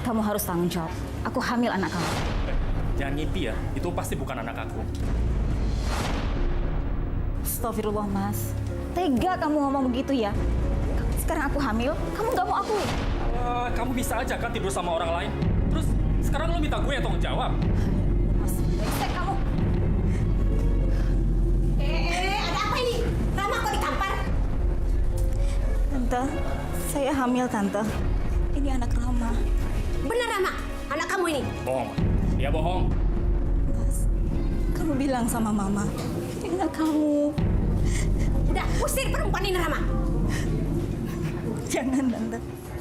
Kamu harus tanggung jawab. Aku hamil anak kamu. Jangan ngimpi ya, itu pasti bukan anak aku. Astagfirullah, Mas. Tega kamu ngomong begitu ya? Sekarang aku hamil, kamu nggak mau akui. Kamu bisa aja kan tidur sama orang lain. Terus sekarang lo minta gue yang tanggung jawab. Mas, brengsek kamu. Ada apa ini? Rama kok ditampar? Tante, saya hamil, Tante. Ini anak Rama. Benar Rama, anak kamu ini. Bohong. Dia bohong. Mas, kamu bilang sama Mama, ini anak kamu. Udah, usir perempuan ini Rama. Jangan, Tante.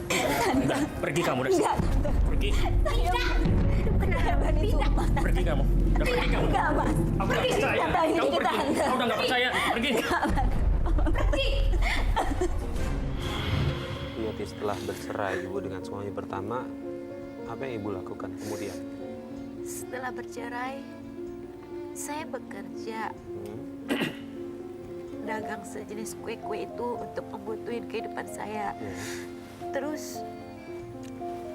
Tante. Udah, pergi kamu dari sini. Enggak, Tante. Pergi. Tidak. Saya berani sumpah. Pergi kamu. Udah pergi kamu. Enggak, Mas. Aku nggak percaya. Tante, ini Kamu kita, pergi. Tante. Aku udah nggak percaya. Pergi. Pergi. Yati, setelah bercerai ibu dengan suami pertama, apa yang ibu lakukan kemudian? Setelah bercerai, saya bekerja dagang sejenis kue-kue itu untuk membutuhin kehidupan saya. Terus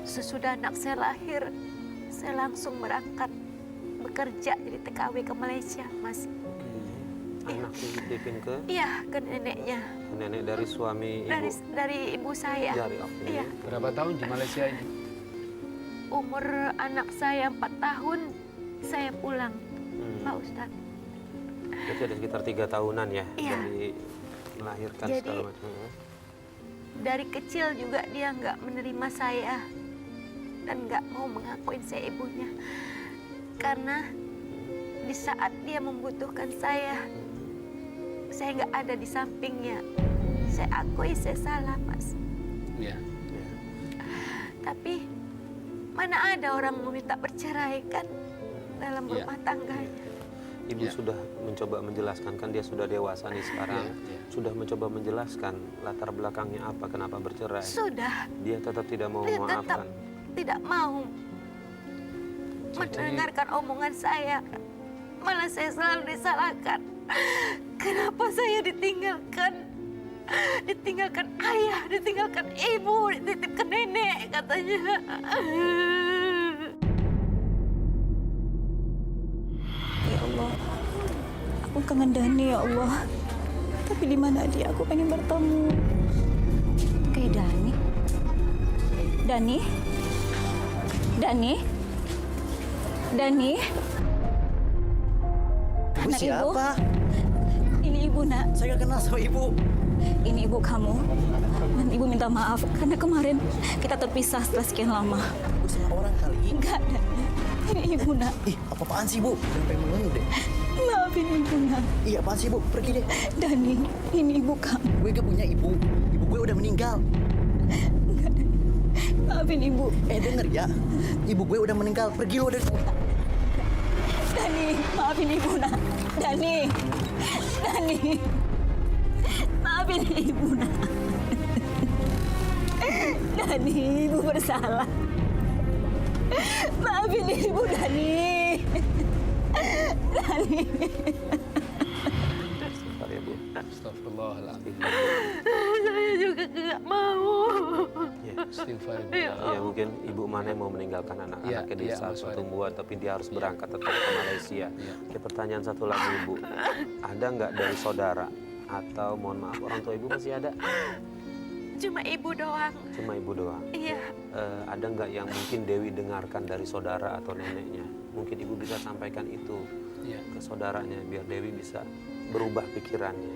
sesudah anak saya lahir, saya langsung berangkat bekerja jadi TKW ke Malaysia, Mas. Anak dititipin ke Iya, ke neneknya. nenek dari suami ibu. Dari ibu saya. Dari oke. Iya. Berapa tahun di Malaysia ini? Umur anak saya 4 tahun, saya pulang, Pak Ustadz. Jadi ada sekitar 3 tahunan ya Iya. dari melahirkan Jadi, segala macam. Dari kecil juga dia nggak menerima saya dan nggak mau mengakuin saya ibunya. Karena di saat dia membutuhkan saya nggak ada di sampingnya. Saya akui saya salah, Mas. Iya. Tapi mana ada orang meminta bercerai kan dalam Iya. rumah tangganya. Ibu Ya. sudah mencoba menjelaskan, kan dia sudah dewasa nih sekarang. Ya. Sudah mencoba menjelaskan latar belakangnya apa, kenapa bercerai. Sudah, Dia tetap tidak mau dia tetap memaafkan. tidak mau mendengarkan omongan saya. Malah saya selalu disalahkan. Kenapa saya ditinggalkan? Ditinggalkan ayah, ditinggalkan ibu, dititipkan nenek katanya. Ya Allah, aku kangen Dani ya Allah. Tapi di mana dia? Aku pengen bertemu. Kayak Dani. Dani? Dani? Dani? Ibu Anak siapa? Ini ibu, Nak. Saya nggak kenal sama ibu. Ini ibu kamu. Dan ibu minta maaf karena kemarin kita terpisah setelah sekian lama. Ibu sama orang kali. Enggak, Dani. Ini ibu, Nak. Ih, apa-apaan sih, Bu? Sampai mengeluh deh. Maafin ibu, Nak. Iya, apaan sih, Bu? Pergi deh. Dani, ini ibu kamu. Gue gak punya ibu. Ibu gue udah meninggal. Enggak, Dani. Maafin ibu. Denger ya. Ibu gue udah meninggal. Pergi lo dari... Dani, maafin ibu, Nak. Dani. Dani. Maafin ibu, Nak. Dani, ibu bersalah. Maafin ibu, Dani. Dani. Bentar ya, Bu. Astagfirullahaladzim. Saya juga nggak mau. Ya. Istighfar. Ibu. Ya, mungkin Ibu Mane mau meninggalkan anak-anaknya di Iya, saat Mas Farid. pertumbuhan, tapi dia harus berangkat tetap ke Malaysia. Iya. Oke, pertanyaan satu lagi, Ibu. Ada nggak dari saudara atau mohon maaf orang tua Ibu masih ada? Cuma ibu doang. Cuma Ibu doang. Iya. Ada nggak yang mungkin Dewi dengarkan dari saudara atau neneknya? Mungkin Ibu bisa sampaikan itu Iya. ke saudaranya biar Dewi bisa berubah pikirannya.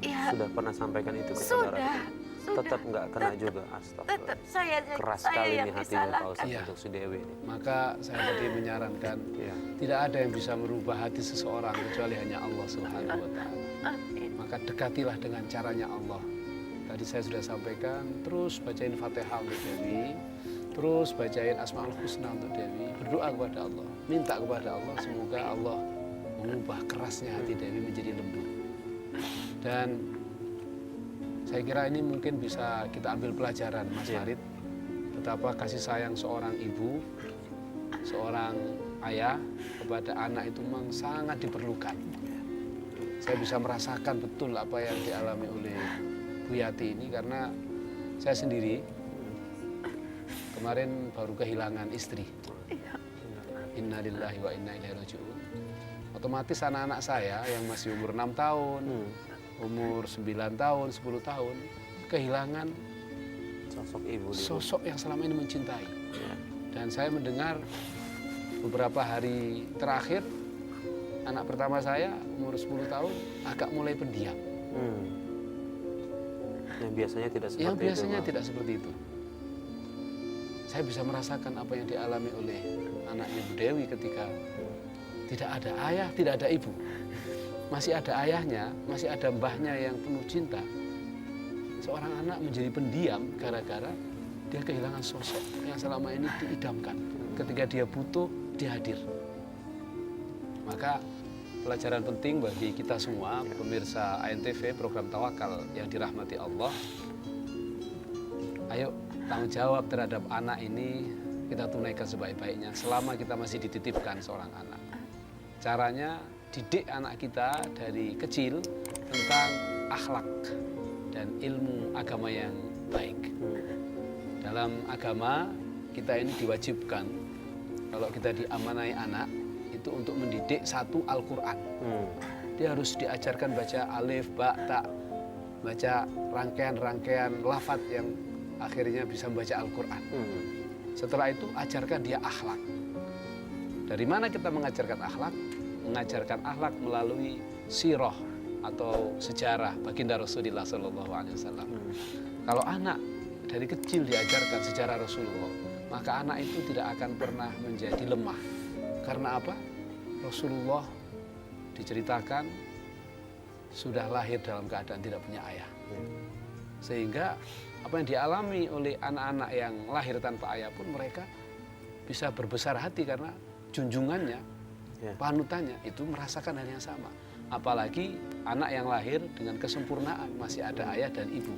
Iya. Sudah pernah sampaikan itu ke Sudah. saudara? Sudah. Tetap nggak kena juga. Astagfirullah. Tetap saya Keras saya sekali yang nih hatinya Pak disalahkan. Ustadz Iya. untuk si Dewi ini. Maka saya tadi menyarankan Ya. tidak ada yang bisa merubah hati seseorang kecuali hanya Allah Subhanahu wa taala. Amin. Maka dekatilah dengan caranya Allah. Tadi saya sudah sampaikan, terus bacain Fatihah untuk Dewi, terus bacain Asmaul Husna untuk Dewi, berdoa kepada Allah, minta kepada Allah semoga Allah mengubah kerasnya hati Dewi menjadi lembut. Dan saya kira ini mungkin bisa kita ambil pelajaran, Mas Iya. Farid, betapa kasih sayang seorang ibu, seorang ayah kepada anak itu memang sangat diperlukan. Saya bisa merasakan betul apa yang dialami oleh Bu Yati ini karena saya sendiri kemarin baru kehilangan istri. Innalillahi wa inna ilaihi raji'un. Otomatis anak-anak saya yang masih umur 6 tahun, umur 9 tahun, 10 tahun, kehilangan Sosok ibu. sosok yang selama ini mencintai. Ya. Dan saya mendengar beberapa hari terakhir, anak pertama saya umur 10 tahun agak mulai pendiam. Yang biasanya tidak seperti Yang biasanya itu. Bang. tidak seperti itu. Saya bisa merasakan apa yang dialami oleh anak Ibu Dewi ketika tidak ada ayah, tidak ada ibu. Masih ada ayahnya, masih ada mbahnya yang penuh cinta. Seorang anak menjadi pendiam gara-gara dia kehilangan sosok yang selama ini diidamkan. Ketika dia butuh, dia hadir. Maka pelajaran penting bagi kita semua, pemirsa ANTV, program Tawakal yang dirahmati Allah. Ayo tanggung jawab terhadap anak ini kita tunaikan sebaik-baiknya selama kita masih dititipkan seorang anak. Caranya didik anak kita dari kecil tentang akhlak dan ilmu agama yang baik. Dalam agama kita ini diwajibkan kalau kita diamanai anak itu untuk mendidik satu Al-Quran. Dia harus diajarkan baca alif, ba, ta, baca rangkaian-rangkaian lafaz yang akhirnya bisa membaca Al-Quran. Setelah itu ajarkan dia akhlak. Dari mana kita mengajarkan akhlak? Mengajarkan akhlak melalui sirah atau sejarah baginda Rasulullah SAW. Kalau anak dari kecil diajarkan sejarah Rasulullah, maka anak itu tidak akan pernah menjadi lemah. Karena apa? Rasulullah diceritakan sudah lahir dalam keadaan tidak punya ayah. Sehingga apa yang dialami oleh anak-anak yang lahir tanpa ayah pun mereka bisa berbesar hati karena junjungannya, panutannya itu merasakan hal yang sama. Apalagi anak yang lahir dengan kesempurnaan, masih ada ayah dan ibu.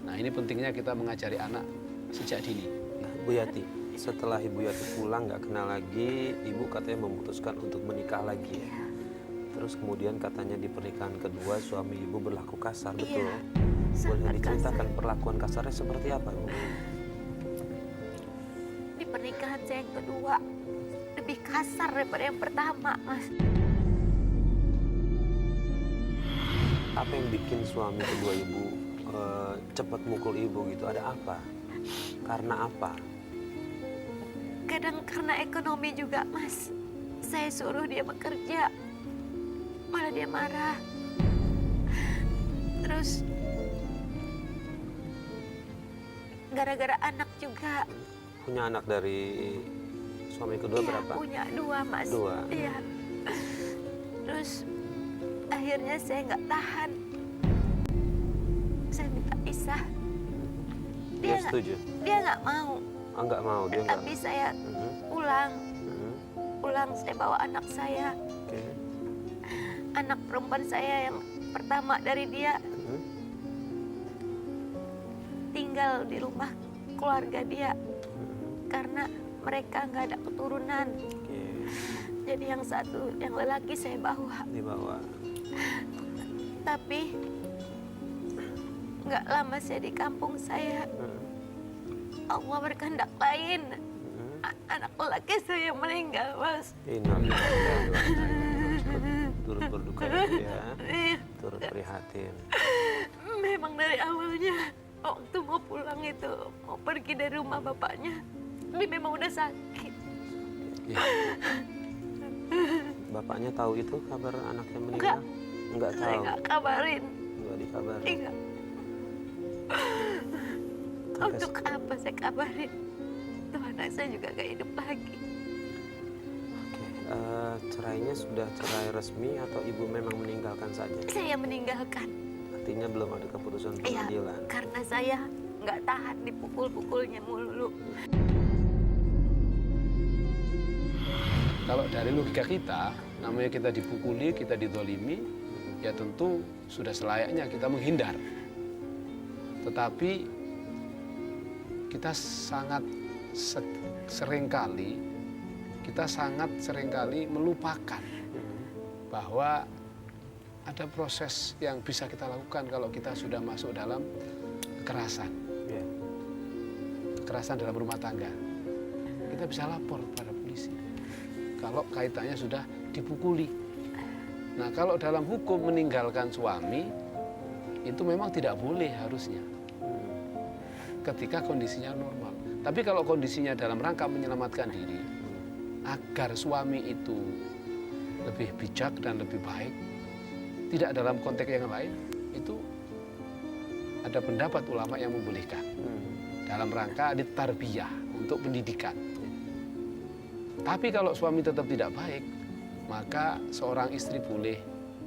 Nah, ini pentingnya kita mengajari anak sejak dini. Nah, Bu Yati, setelah Ibu Yati pulang nggak kenal lagi, Ibu katanya memutuskan untuk menikah lagi ya. Terus kemudian katanya di pernikahan kedua suami Ibu berlaku kasar, betul? Boleh diceritakan perlakuan kasarnya seperti apa, Bu? Di pernikahan saya yang kedua lebih kasar daripada yang pertama, Mas. Apa yang bikin suami kedua Ibu cepat mukul Ibu gitu? Ada apa? Karena apa? Kadang karena ekonomi juga, Mas. Saya suruh dia bekerja, malah dia marah. Terus gara-gara anak juga. Punya anak dari suami kedua Iya, berapa? punya 2, Mas. 2. Iya. Terus akhirnya saya nggak tahan. Saya minta pisah. Dia setuju? Dia nggak mau. Oh, nggak mau, dia nggak. Tapi saya pulang. Pulang saya bawa anak saya. Oke. Anak perempuan saya yang pertama dari dia tinggal di rumah keluarga dia karena mereka nggak ada keturunan. Oke. Jadi yang satu, yang lelaki saya bawa. Dibawa. Tapi nggak lama saya di kampung saya, Allah berkehendak lain. Anak lelaki saya meninggal, Mas. Turut berduka ya, turut prihatin. Memang dari awalnya waktu mau pulang itu, mau pergi dari rumah bapaknya, dia memang udah sakit. Ya. Bapaknya tahu itu kabar anaknya meninggal? Enggak Saya tahu. nggak kabarin. Enggak dikabarin. Iya. Untuk apa saya kabarin? Tuh anak saya juga gak hidup lagi. Oke. Cerainya sudah cerai resmi atau Ibu memang meninggalkan saja? Saya meninggalkan. Artinya belum ada keputusan Iya, pengadilan. karena saya nggak tahan dipukul-pukulnya mulu. Kalau dari logika kita, namanya kita dipukuli, kita didolimi, ya tentu sudah selayaknya kita menghindar. Tetapi kita sangat seringkali melupakan bahwa ada proses yang bisa kita lakukan kalau kita sudah masuk dalam kekerasan. Ya. kekerasan dalam rumah tangga, kita bisa lapor pada polisi. Kalau kaitannya sudah dipukuli. Nah, kalau dalam hukum meninggalkan suami, itu memang tidak boleh harusnya. Ketika kondisinya normal. Tapi kalau kondisinya dalam rangka menyelamatkan diri, agar suami itu lebih bijak dan lebih baik, tidak dalam konteks yang lain, itu ada pendapat ulama yang membolehkan. Dalam rangka ditarbiyah, untuk pendidikan. Tapi kalau suami tetap tidak baik, maka seorang istri boleh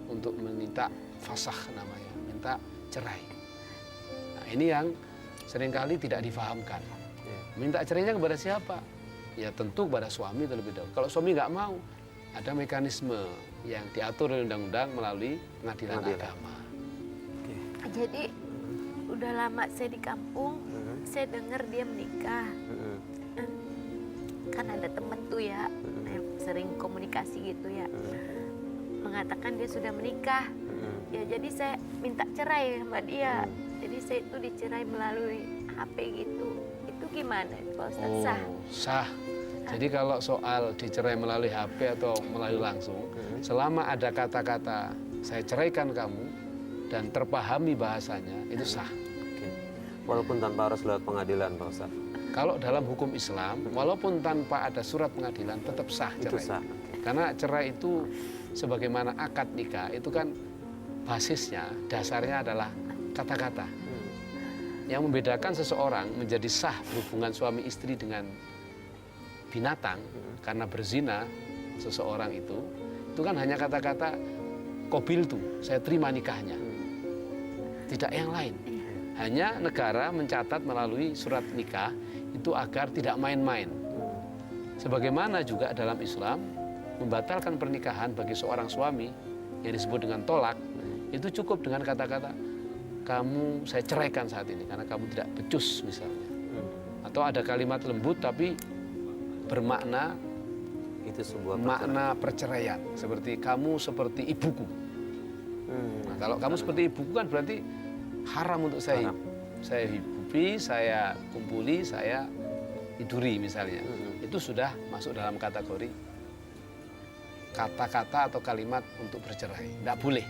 untuk meminta fasakh namanya, minta cerai. Nah, ini yang seringkali tidak difahamkan. Minta cerainya kepada siapa? Ya tentu kepada suami terlebih dahulu. Kalau suami nggak mau, ada mekanisme yang diatur oleh undang-undang melalui pengadilan agama. Jadi udah lama saya di kampung, saya dengar dia menikah. Kan ada temen tuh ya, yang sering komunikasi gitu ya, mengatakan dia sudah menikah. Ya jadi saya minta cerai sama dia. Jadi saya itu dicerai melalui HP gitu. Itu gimana Pak Ustadz? Sah? Sah. Jadi kalau soal dicerai melalui HP atau melalui langsung, selama ada kata-kata saya ceraikan kamu dan terpahami bahasanya, itu sah. Walaupun tanpa harus lewat pengadilan, Pak Ustadz. Kalau dalam hukum Islam, walaupun tanpa ada surat pengadilan, tetap sah cerai. Itu sah. Karena cerai itu sebagaimana akad nikah, itu kan basisnya, dasarnya adalah kata-kata. Yang membedakan seseorang menjadi sah berhubungan suami istri dengan binatang karena berzina seseorang itu kan hanya kata-kata qabiltu, saya terima nikahnya. Tidak yang lain. Hanya negara mencatat melalui surat nikah itu agar tidak main-main. Sebagaimana juga dalam Islam membatalkan pernikahan bagi seorang suami yang disebut dengan tolak, itu cukup dengan kata-kata kamu saya ceraikan saat ini karena kamu tidak becus misalnya. Atau ada kalimat lembut tapi bermakna Itu sebuah makna perceraian, seperti kamu seperti ibuku. Nah, kalau kamu seperti ibuku kan berarti haram untuk saya. Saya hidupi, saya kumpuli, saya tiduri misalnya. Itu sudah masuk dalam kategori kata-kata atau kalimat untuk bercerai. Tidak boleh.